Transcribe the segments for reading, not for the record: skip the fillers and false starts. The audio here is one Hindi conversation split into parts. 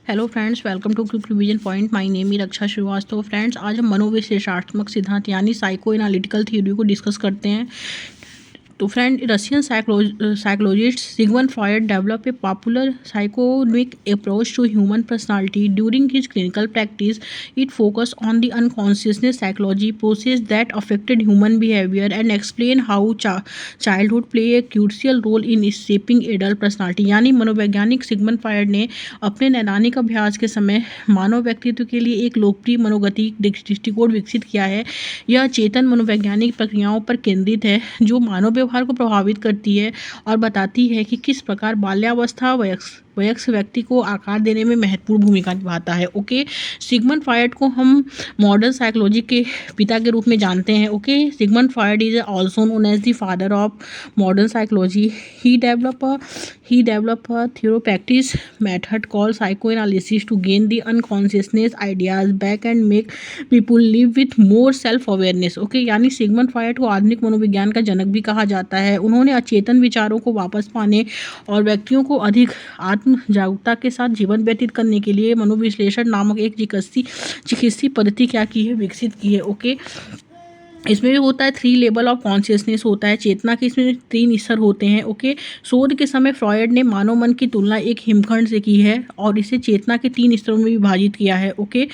Hello friends, welcome to quick revision point. My name है रक्षा श्रीवास्तव। फ्रेंड्स, आज हम मनोविश्लेषणात्मक सिद्धांत यानी साइको एनालिटिकल थ्योरी को डिस्कस करते हैं। तो friend, Russian psychologist Sigmund Freud develop a popular psychonic approach to human personality during his clinical practice. It focus on the unconsciousness psychology process that affected human behaviour and explain how childhood play a crucial role in shaping adult personality. यानी मनोवैज्ञानिक सिगमंड फ्रॉयड ने अपने नैदानिक अभ्यास के समय मानव व्यक्तित्व के लिए एक लोकप्रिय मनोगतिक दृष्टिकोण विकसित किया है। यह चेतन मनोवैज्ञानिक प्रक्रियाओं पर केंद्रित है जो मानव व्यवहार को प्रभावित करती है और बताती है कि किस प्रकार बाल्यावस्था वयस्क व्यक्ति को आकार देने में महत्वपूर्ण भूमिका निभाता है। ओके, सिगमंड फ्रॉयड को हम मॉडर्न साइकोलॉजी के पिता के रूप में जानते हैं। Okay, Sigmund Freud is also known as the father of modern psychology. He develop a thorough method called psychoanalysis to gain the unconsciousness ideas back and make people live with more self awareness। Okay, यानी सिगमंड फ्रॉयड को आधुनिक मनोविज्ञान का जनक भी कहा जाता है। उन्होंने अचेतन विचारों को वापस पाने और व्यक्तियों को अधिक आत्म जागरूकता के साथ जीवन व्यतीत करने के लिए मनोविश्लेषण नामक एक चिकित्सीय पद्धति क्या की है, विकसित की है। ओके, इसमें भी होता है 3 लेवल ऑफ कॉन्शियसनेस होता है, चेतना के इसमें 3 स्तर होते हैं। ओके, शोध के समय फ्रॉयड ने मानव मन की तुलना एक हिमखंड से की है और इसे चेतना के 3 स्तरों में विभाजित किया है। ओके,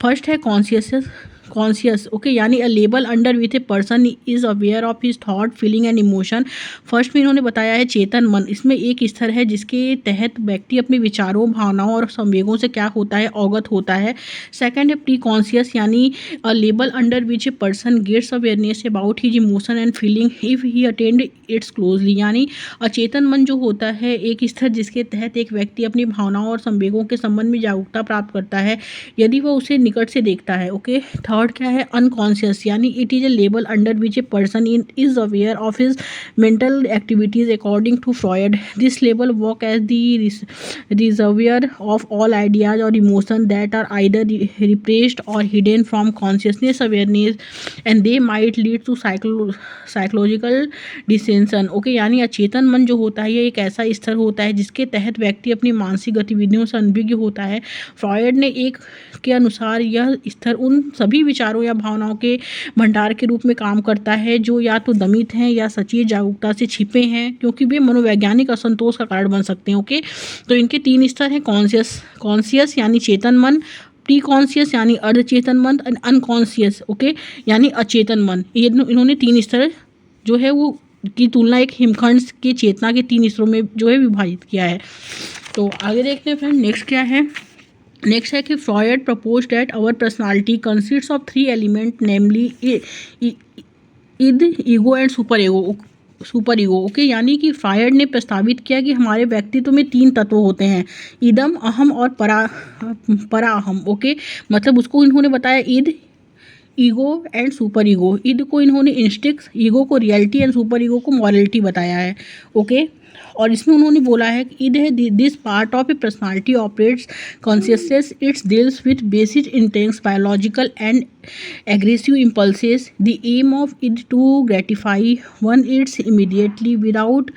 फर्स्ट है कॉन्शियस। ओके, यानी अ लेबल under with A person is aware of his thought feeling and emotion. First में इन्होंने बताया है चेतन मन। इसमें एक स्तर है जिसके तहत व्यक्ति अपने विचारों, भावनाओं और संवेगों से क्या होता है, अवगत होता है। सेकंड है प्री कॉन्शियस, यानी अ लेबल under which a person gets awareness about his emotion and feeling if he attend its closely. यानी अचेतन मन जो होता है एक स्तर जिसके तहत एक व्यक्ति अपनी भावनाओं और संवेगों के संबंध में जागरूकता प्राप्त करता है यदि वह उसे निकट से देखता है। ओके, थर्ड क्या है, अनकॉन्शियस, यानी it is a level under which a person is aware of his mental activities according to Freud. This level work as the reservoir of all ideas और emotion that are either repressed और hidden from consciousness awareness and they might lead to psychological dissension. Okay, यानी अचेतन मन जो होता है ये एक ऐसा स्तर होता है जिसके तहत व्यक्ति अपनी मानसिक गतिविधियों से अनभिज्ञ होता है। फ्रॉयड ने एक के अनुसार यह स्तर उन सभी विचारों या भावनाओं के भंडार के रूप में काम करता है जो या तो दमित हैं या सचेत जागरूकता से छिपे हैं, क्योंकि वे मनोवैज्ञानिक असंतोष का कारण बन सकते हैं। ओके, तो इनके 3 स्तर हैं, कॉन्शियस यानी चेतन मन, प्री कॉन्शियस यानी अर्धचेतन मन, अनकॉन्शियस ओके यानी अचेतन मन। ये इन्होंने 3 स्तर जो है वो की तुलना एक हिमखंड के चेतना के 3 स्तरों में जो है विभाजित किया है। तो आगे देखते हैं फ्रेंड, नेक्स्ट क्या है। नेक्स्ट है कि Freud propose that our personality consists of 3 element, namely id, ego and super ego. Okay, यानी कि फ्रॉयड ने प्रस्तावित किया कि हमारे व्यक्तित्व में 3 तत्व होते हैं, इदम, अहम और परा अहम। ओके, मतलब उसको इन्होंने बताया इद, ईगो एंड सुपर ईगो। इद को इन्होंने इंस्टिक्ट, ईगो को रियलिटी एंड सुपर ईगो को मॉरलिटी बताया है। ओके, और इसमें उन्होंने बोला है कि इद है this part of a personality operates consciousness, its deals with basic intense biological and aggressive impulses. The aim of it to gratify one its immediately without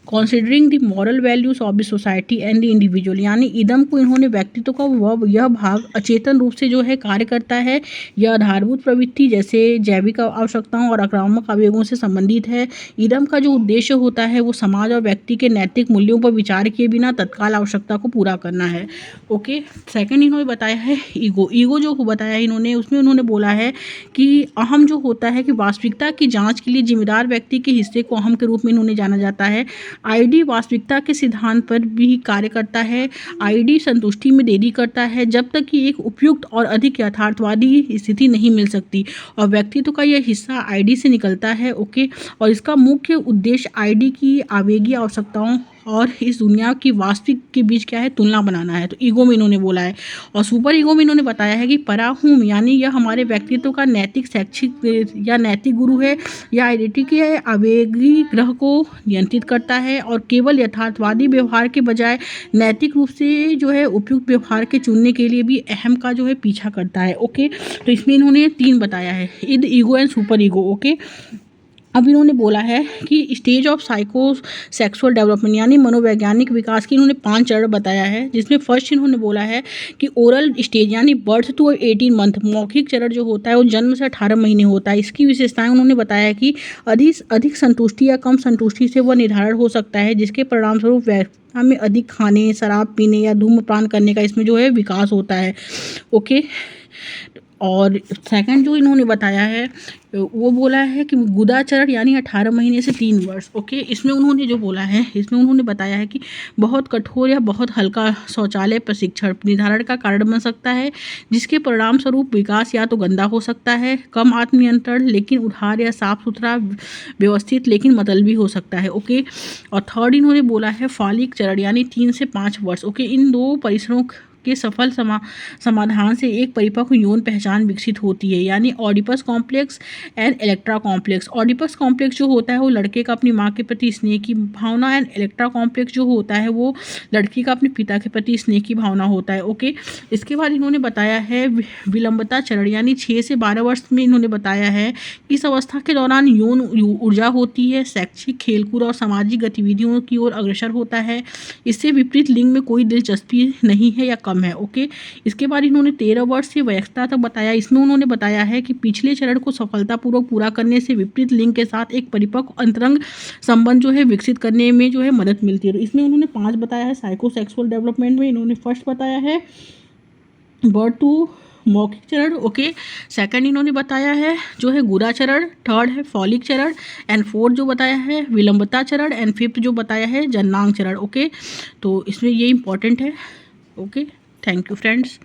considering the moral values of the society and the individual. यानी इदम को इन्होंने व्यक्तित्व का यह भाग अचेतन रूप से जो है कार्य करता है। यह आधारभूत प्रवृत्ति जैसे जैविक आवश्यकताओं और आक्रामक आवेगों से संबंधित है। इदम का जो उद्देश्य होता है वो समाज और व्यक्ति के नैतिक मूल्यों पर विचार किए बिना तत्काल आवश्यकता को पूरा करना है। ओके, सेकंड इन्होंने बताया है ईगो जो बताया इन्होंने, उसमें उन्होंने बोला है कि अहम जो होता है कि वास्तविकता की जांच के लिए जिम्मेदार व्यक्ति के हिस्से को अहम के रूप में इन्होंने जाना जाता है। आईडी वास्तविकता के सिद्धांत पर भी कार्य करता है। आईडी संतुष्टि में देरी करता है जब तक कि एक उपयुक्त और अधिक यथार्थवादी स्थिति नहीं मिल सकती, और व्यक्तित्व का यह हिस्सा आईडी से निकलता है। ओके, और इसका मुख्य उद्देश्य आईडी की आवेगीय आवश्यकताओं और इस दुनिया की वास्तविक के बीच क्या है, तुलना बनाना है। तो ईगो में इन्होंने बोला है। और सुपर ईगो में इन्होंने बताया है कि पराहुम, यानी यह हमारे व्यक्तित्व का नैतिक, शैक्षिक या नैतिक गुरु है, या आइडेंटिटी के आवेगी ग्रह को नियंत्रित करता है और केवल यथार्थवादी व्यवहार के बजाय नैतिक रूप से जो है उपयुक्त व्यवहार के चुनने के लिए भी अहम का जो है पीछा करता है। ओके, तो इसमें इन्होंने 3 बताया है, id, ego and super ego. Okay, अब इन्होंने बोला है कि stage of psycho sexual development यानी मनोवैज्ञानिक विकास की इन्होंने 5 चरण बताया है, जिसमें फर्स्ट इन्होंने बोला है कि ओरल स्टेज यानी बर्थ टू 18 मंथ, मौखिक चरण जो होता है वो जन्म से 18 महीने होता है। इसकी विशेषताएं उन्होंने बताया कि अधिक अधिक संतुष्टि या कम संतुष्टि से वह निर्धारण हो सकता है, जिसके परिणामस्वरूप व्यक्ति में अधिक खाने, शराब पीने या धूम्रपान करने का इसमें जो है विकास होता है। ओके। और सेकंड जो इन्होंने बताया है वो बोला है कि गुदा चरण यानी 18 महीने से 3 वर्ष। ओके। इसमें उन्होंने जो बोला है, इसमें उन्होंने बताया है कि बहुत कठोर या बहुत हल्का शौचालय प्रशिक्षण निर्धारण का कारण बन सकता है, जिसके परिणाम स्वरूप विकास या तो गंदा हो सकता है, कम आत्मनियंत्रण लेकिन उदार या साफ सुथरा व्यवस्थित लेकिन मतलबी हो सकता है। ओके। और थर्ड इन्होंने बोला है फॉलिक चरण यानी 3 से 5 वर्ष। ओके। इन दो परिसरों के सफल समाधान से एक परिपक्व यौन पहचान विकसित होती है, यानी Oedipus complex and Electra complex. Oedipus complex जो होता है वो लड़के का अपनी माँ के प्रति स्नेह की भावना, एंड इलेक्ट्रा कॉम्प्लेक्स जो होता है वो लड़की का अपने पिता के प्रति स्नेह की भावना होता है। ओके। इसके बाद इन्होंने बताया है विलंबता चरण यानी 6 से 12 वर्ष में इन्होंने बताया है कि इस अवस्था के दौरान यौन ऊर्जा होती है, शैक्षिक, खेलकूद और सामाजिक गतिविधियों की ओर अग्रसर होता है। इससे विपरीत लिंग में कोई दिलचस्पी नहीं है या कम है। ओके। इसके बाद इन्होंने 13 वर्ष से वयस्कता तक बताया। इसमें उन्होंने बताया है कि पिछले चरण को सफलतापूर्वक पूरा करने से विपरीत लिंग के साथ एक परिपक्व अंतरंग संबंध जो है विकसित करने में जो है मदद मिलती है। तो इसमें उन्होंने 5 बताया है साइकोसेक्सुअल डेवलपमेंट में। इन्होंने फर्स्ट बताया है बर्थ टू मौखिक चरण। ओके। सेकंड इन्होंने बताया है जो है गुदा चरण, थर्ड है फॉलिक चरण, एंड फोर्थ जो बताया है विलंबता चरण, एंड फिफ्थ जो बताया है जननांग चरण। ओके। तो इसमें ये इंपॉर्टेंट है। ओके। Thank you friends.